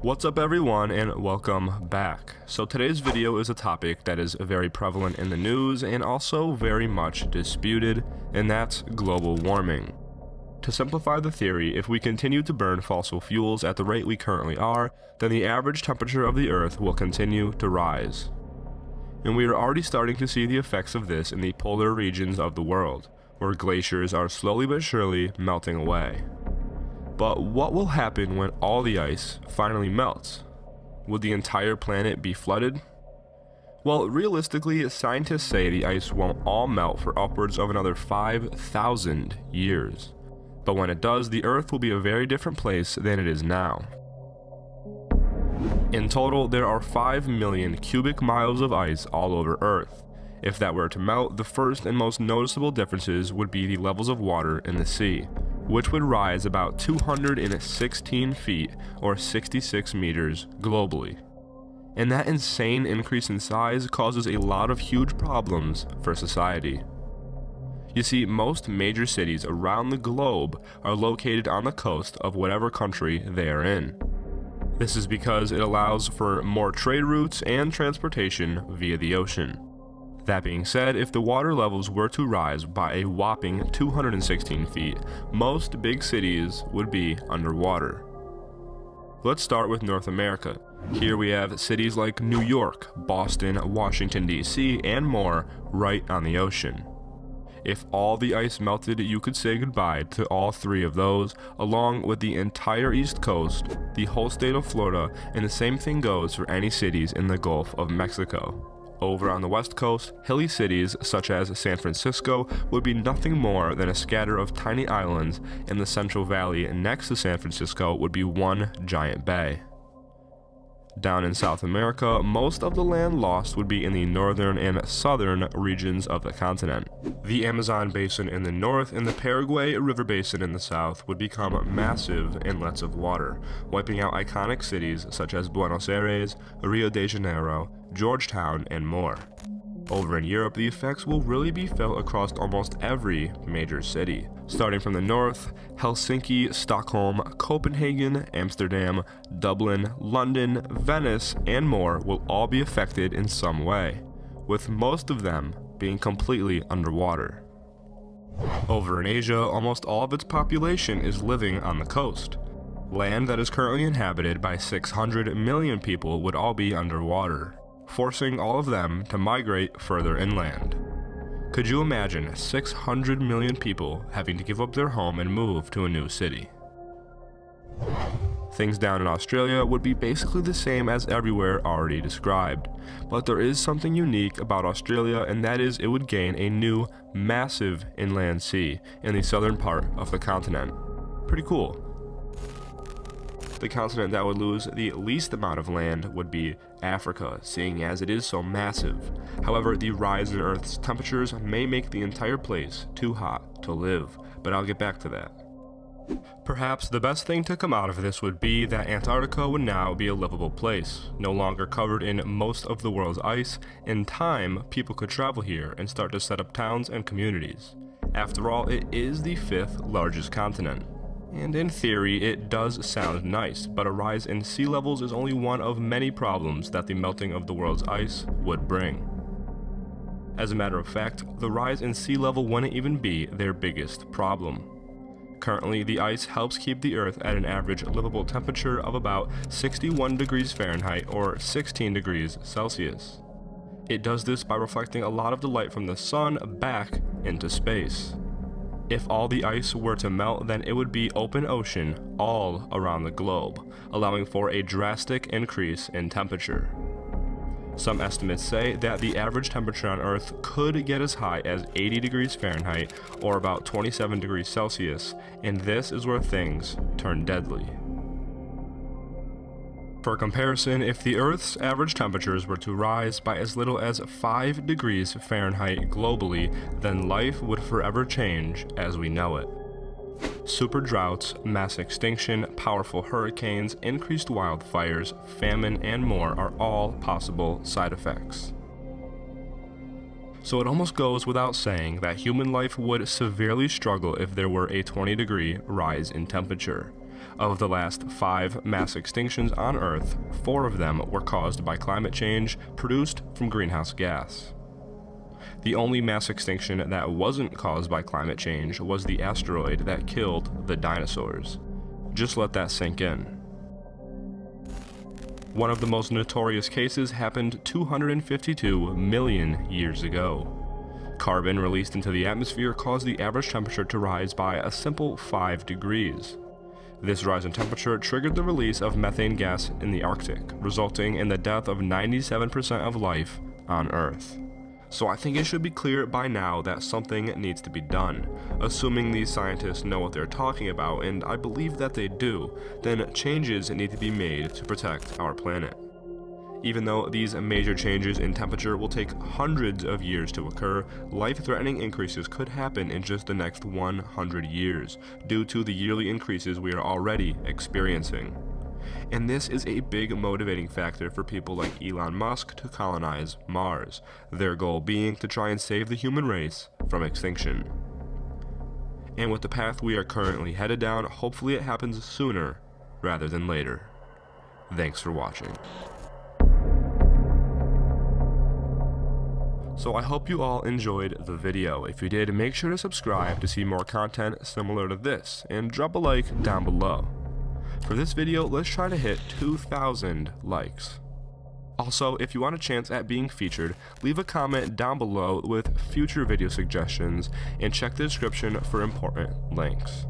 What's up everyone and welcome back. So today's video is a topic that is very prevalent in the news and also very much disputed, and that's global warming. To simplify the theory, if we continue to burn fossil fuels at the rate we currently are, then the average temperature of the Earth will continue to rise. And we are already starting to see the effects of this in the polar regions of the world, where glaciers are slowly but surely melting away. But what will happen when all the ice finally melts? Would the entire planet be flooded? Well, realistically, scientists say the ice won't all melt for upwards of another 5,000 years. But when it does, the Earth will be a very different place than it is now. In total, there are 5 million cubic miles of ice all over Earth. If that were to melt, the first and most noticeable differences would be the levels of water in the sea, which would rise about 216 feet or 66 meters globally. And that insane increase in size causes a lot of huge problems for society. You see, most major cities around the globe are located on the coast of whatever country they are in. This is because it allows for more trade routes and transportation via the ocean. That being said, if the water levels were to rise by a whopping 216 feet, most big cities would be underwater. Let's start with North America. Here we have cities like New York, Boston, Washington DC, and more right on the ocean. If all the ice melted, you could say goodbye to all three of those, along with the entire East Coast, the whole state of Florida, and the same thing goes for any cities in the Gulf of Mexico. Over on the West Coast, hilly cities such as San Francisco would be nothing more than a scatter of tiny islands, and the Central Valley next to San Francisco would be one giant bay. Down in South America, most of the land lost would be in the northern and southern regions of the continent. The Amazon basin in the north and the Paraguay River basin in the south would become massive inlets of water, wiping out iconic cities such as Buenos Aires, Rio de Janeiro, Georgetown, and more. Over in Europe, the effects will really be felt across almost every major city. Starting from the north, Helsinki, Stockholm, Copenhagen, Amsterdam, Dublin, London, Venice, and more will all be affected in some way, with most of them being completely underwater. Over in Asia, almost all of its population is living on the coast. Land that is currently inhabited by 600 million people would all be underwater, forcing all of them to migrate further inland. Could you imagine 600 million people having to give up their home and move to a new city? Things down in Australia would be basically the same as everywhere already described, but there is something unique about Australia, and that is it would gain a new, massive inland sea in the southern part of the continent. Pretty cool. The continent that would lose the least amount of land would be Africa, seeing as it is so massive. However, the rise in Earth's temperatures may make the entire place too hot to live, but I'll get back to that. Perhaps the best thing to come out of this would be that Antarctica would now be a livable place, no longer covered in most of the world's ice. In time, people could travel here and start to set up towns and communities. After all, it is the 5th largest continent. And in theory, it does sound nice, but a rise in sea levels is only one of many problems that the melting of the world's ice would bring. As a matter of fact, the rise in sea level wouldn't even be their biggest problem. Currently, the ice helps keep the Earth at an average livable temperature of about 61 degrees Fahrenheit or 16 degrees Celsius. It does this by reflecting a lot of the light from the sun back into space. If all the ice were to melt, then it would be open ocean all around the globe, allowing for a drastic increase in temperature. Some estimates say that the average temperature on Earth could get as high as 80 degrees Fahrenheit or about 27 degrees Celsius, and this is where things turn deadly. For comparison, if the Earth's average temperatures were to rise by as little as 5 degrees Fahrenheit globally, then life would forever change as we know it. Super droughts, mass extinction, powerful hurricanes, increased wildfires, famine, and more are all possible side effects. So it almost goes without saying that human life would severely struggle if there were a 20-degree rise in temperature. Of the last 5 mass extinctions on Earth, 4 of them were caused by climate change produced from greenhouse gas. The only mass extinction that wasn't caused by climate change was the asteroid that killed the dinosaurs. Just let that sink in. One of the most notorious cases happened 252 million years ago. Carbon released into the atmosphere caused the average temperature to rise by a simple 5 degrees. This rise in temperature triggered the release of methane gas in the Arctic, resulting in the death of 97% of life on Earth. So I think it should be clear by now that something needs to be done. Assuming these scientists know what they're talking about, and I believe that they do, then changes need to be made to protect our planet. Even though these major changes in temperature will take hundreds of years to occur, life-threatening increases could happen in just the next 100 years, due to the yearly increases we are already experiencing. And this is a big motivating factor for people like Elon Musk to colonize Mars, their goal being to try and save the human race from extinction. And with the path we are currently headed down, hopefully it happens sooner rather than later. Thanks for watching. So I hope you all enjoyed the video. If you did, make sure to subscribe to see more content similar to this, and drop a like down below. For this video, let's try to hit 2,000 likes. Also, if you want a chance at being featured, leave a comment down below with future video suggestions, and check the description for important links.